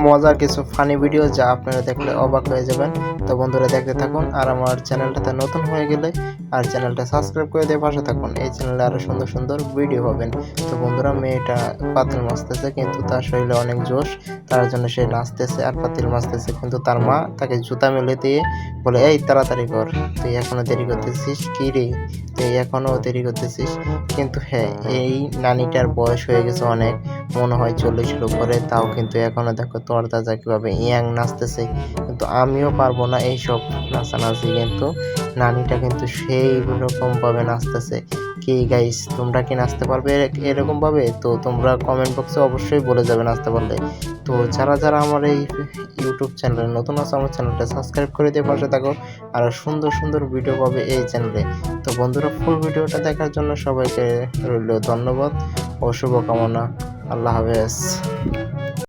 মজার কিছু funny video যা আপনারা দেখলে অবাক হয়ে যাবেন। তো বন্ধুরা দেখতে থাকুন, আর আমার চ্যানেলটাতে নতুন হয়ে গেলে আর চ্যানেলটা সাবস্ক্রাইব করে দিয়ে পাশে থাকুন। এই চ্যানেলে আরও সুন্দর সুন্দর ভিডিও পাবেন। তো বন্ধুরা, মেয়েটা পাতিল মাজতেছে, কিন্তু তার শরীরে অনেক জোশ, তার জন্য সে নাচতেছে আর পাতিল মাজতেছে। কিন্তু তার মা তাকে জুতা মেলে দিয়ে বলে, এই তাড়াতাড়ি কর, তুই এখনো দেরি করতেছিস কি রে, তুই এখনো দেরি করতেছিস। কিন্তু হ্যাঁ, এই নানিটার বয়স হয়ে গেছে অনেক, মনে হয় 40-এর উপরে, তাও কিন্তু এখনো দেখো তরতাজা কিভাবে ইয়াং নাচতেছে। কিন্তু আমিও পারবো না এইসব নাচানাচি, কিন্তু নানিটা কিন্তু সেই রকম ভাবে নাচতেছে। কি গাইস, তোমরা কি নাচতে পারবে এরকম ভাবে? তো তোমরা কমেন্ট বক্সে অবশ্যই বলে যাবে নাচতে পারলে। তো যারা যারা আমার এই ইউটিউব চ্যানেলে নতুন আছে, আমার চ্যানেলটা সাবস্ক্রাইব করে দিয়ে পাশে থাকো, আর সুন্দর সুন্দর ভিডিও পাবে এই চ্যানেলে। তো বন্ধুরা, ফুল ভিডিওটা দেখার জন্য সবাইকে রইল ধন্যবাদ ও শুভকামনা। আল্লাহ হাফেজ।